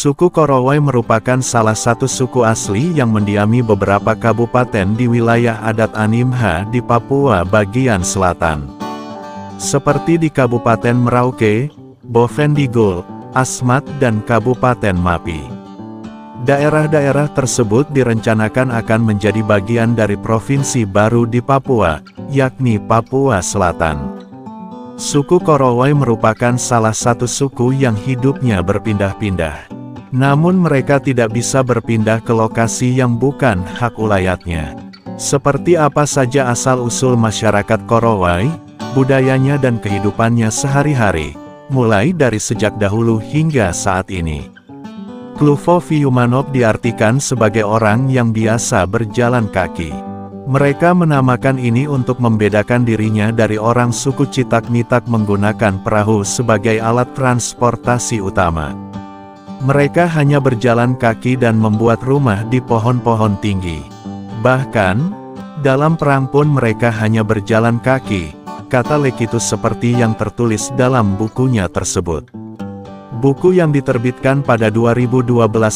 Suku Korowai merupakan salah satu suku asli yang mendiami beberapa kabupaten di wilayah adat Animha di Papua bagian selatan. Seperti di Kabupaten Merauke, Bovendigul, Asmat dan Kabupaten Mapi. Daerah-daerah tersebut direncanakan akan menjadi bagian dari provinsi baru di Papua, yakni Papua Selatan. Suku Korowai merupakan salah satu suku yang hidupnya berpindah-pindah. Namun mereka tidak bisa berpindah ke lokasi yang bukan hak ulayatnya. Seperti apa saja asal-usul masyarakat Korowai, budayanya dan kehidupannya sehari-hari, mulai dari sejak dahulu hingga saat ini. Kluvo Fiumanop diartikan sebagai orang yang biasa berjalan kaki. Mereka menamakan ini untuk membedakan dirinya dari orang suku Citak-Nitak menggunakan perahu sebagai alat transportasi utama. Mereka hanya berjalan kaki dan membuat rumah di pohon-pohon tinggi. Bahkan, dalam perang pun mereka hanya berjalan kaki, kata Lekitus seperti yang tertulis dalam bukunya tersebut. Buku yang diterbitkan pada 2012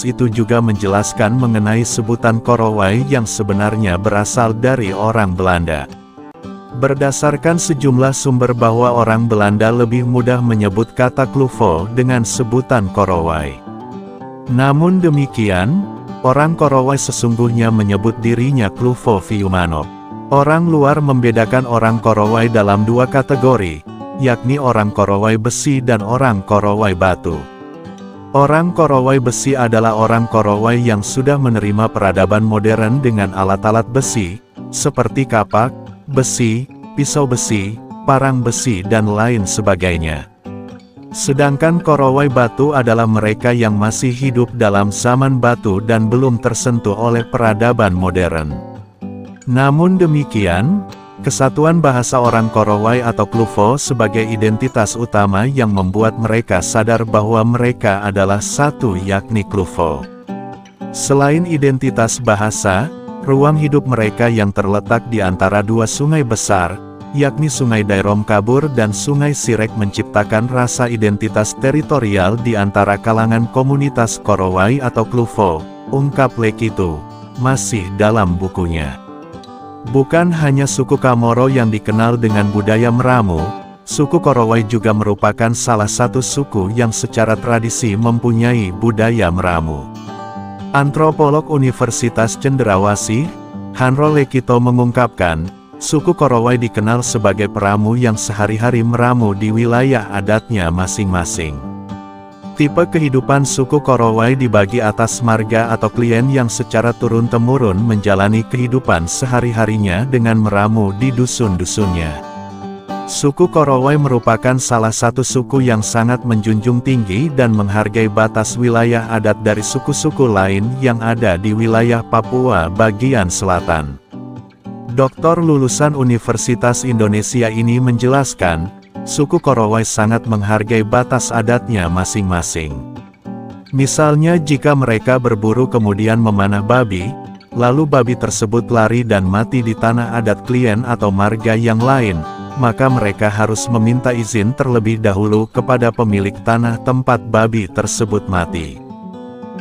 itu juga menjelaskan mengenai sebutan Korowai yang sebenarnya berasal dari orang Belanda. Berdasarkan sejumlah sumber bahwa orang Belanda lebih mudah menyebut kata Kluvo dengan sebutan Korowai. Namun demikian, orang Korowai sesungguhnya menyebut dirinya Kluvo Fiumanop. Orang luar membedakan orang Korowai dalam dua kategori, yakni orang Korowai besi dan orang Korowai batu. Orang Korowai besi adalah orang Korowai yang sudah menerima peradaban modern dengan alat-alat besi, seperti kapak, besi, pisau besi, parang besi dan lain sebagainya. Sedangkan Korowai batu adalah mereka yang masih hidup dalam zaman batu dan belum tersentuh oleh peradaban modern. Namun demikian, kesatuan bahasa orang Korowai atau Kluvo sebagai identitas utama yang membuat mereka sadar bahwa mereka adalah satu yakni Kluvo. Selain identitas bahasa, ruang hidup mereka yang terletak di antara dua sungai besar, yakni Sungai Dairom Kabur dan Sungai Sirek menciptakan rasa identitas teritorial di antara kalangan komunitas Korowai atau Kluvo, ungkap Lekitu, masih dalam bukunya. Bukan hanya suku Kamoro yang dikenal dengan budaya meramu, suku Korowai juga merupakan salah satu suku yang secara tradisi mempunyai budaya meramu. Antropolog Universitas Cenderawasih, Hanro Lekito mengungkapkan, suku Korowai dikenal sebagai peramu yang sehari-hari meramu di wilayah adatnya masing-masing. Tipe kehidupan suku Korowai dibagi atas marga atau klien yang secara turun-temurun menjalani kehidupan sehari-harinya dengan meramu di dusun-dusunnya. Suku Korowai merupakan salah satu suku yang sangat menjunjung tinggi dan menghargai batas wilayah adat dari suku-suku lain yang ada di wilayah Papua bagian selatan. Doktor lulusan Universitas Indonesia ini menjelaskan, suku Korowai sangat menghargai batas adatnya masing-masing. Misalnya jika mereka berburu kemudian memanah babi, lalu babi tersebut lari dan mati di tanah adat klien atau marga yang lain, maka mereka harus meminta izin terlebih dahulu kepada pemilik tanah tempat babi tersebut mati.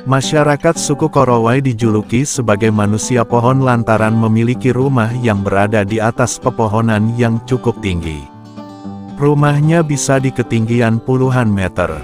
Masyarakat suku Korowai dijuluki sebagai manusia pohon lantaran memiliki rumah yang berada di atas pepohonan yang cukup tinggi. Rumahnya bisa di ketinggian puluhan meter.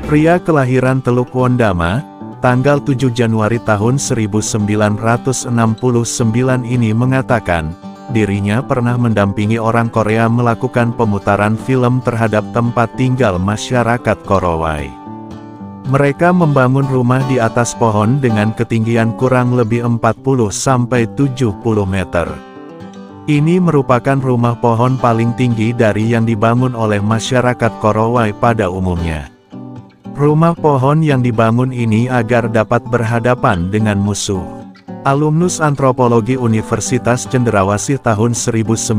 Pria kelahiran Teluk Wondama, tanggal 7 Januari tahun 1969 ini mengatakan, dirinya pernah mendampingi orang Korea melakukan pemutaran film terhadap tempat tinggal masyarakat Korowai. Mereka membangun rumah di atas pohon dengan ketinggian kurang lebih 40–70 meter. Ini merupakan rumah pohon paling tinggi dari yang dibangun oleh masyarakat Korowai pada umumnya. Rumah pohon yang dibangun ini agar dapat berhadapan dengan musuh. Alumnus antropologi Universitas Cendrawasih tahun 1993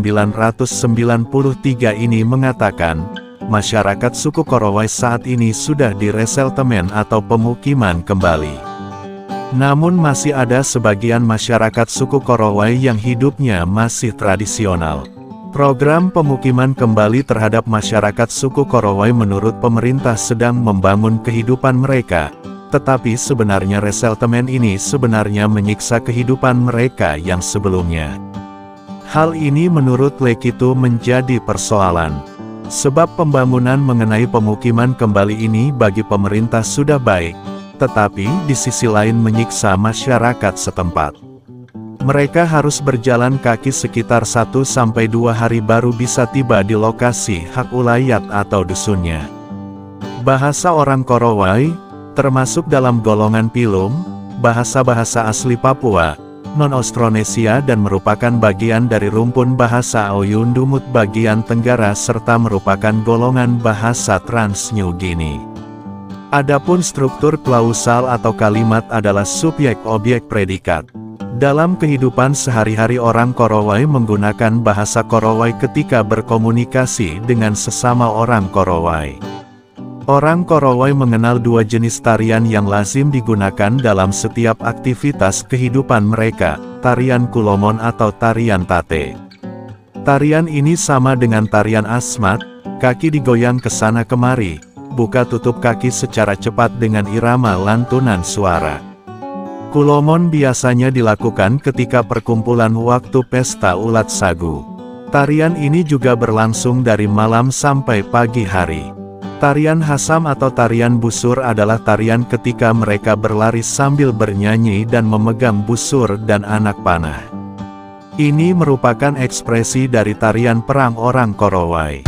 ini mengatakan, masyarakat suku Korowai saat ini sudah di resettlement atau pemukiman kembali. Namun masih ada sebagian masyarakat suku Korowai yang hidupnya masih tradisional. Program pemukiman kembali terhadap masyarakat suku Korowai menurut pemerintah sedang membangun kehidupan mereka, tetapi sebenarnya resettlement ini sebenarnya menyiksa kehidupan mereka yang sebelumnya. Hal ini menurut Lekitu menjadi persoalan. Sebab pembangunan mengenai pemukiman kembali ini bagi pemerintah sudah baik, tetapi di sisi lain menyiksa masyarakat setempat. Mereka harus berjalan kaki sekitar 1–2 hari baru bisa tiba di lokasi hak ulayat atau dusunnya. Bahasa orang Korowai, termasuk dalam golongan Pilum, bahasa-bahasa asli Papua, non-Austronesia dan merupakan bagian dari rumpun bahasa Ouyundumut bagian Tenggara serta merupakan golongan bahasa Trans-New Guinea. Adapun struktur klausal atau kalimat adalah subjek-objek predikat. Dalam kehidupan sehari-hari orang Korowai menggunakan bahasa Korowai ketika berkomunikasi dengan sesama orang Korowai. Orang Korowai mengenal dua jenis tarian yang lazim digunakan dalam setiap aktivitas kehidupan mereka, tarian Kulomon atau tarian Tate. Tarian ini sama dengan tarian Asmat, kaki digoyang ke sana kemari, buka tutup kaki secara cepat dengan irama lantunan suara. Kulomon biasanya dilakukan ketika perkumpulan waktu pesta ulat sagu. Tarian ini juga berlangsung dari malam sampai pagi hari. Tarian Hasam atau tarian busur adalah tarian ketika mereka berlari sambil bernyanyi dan memegang busur dan anak panah. Ini merupakan ekspresi dari tarian perang orang Korowai.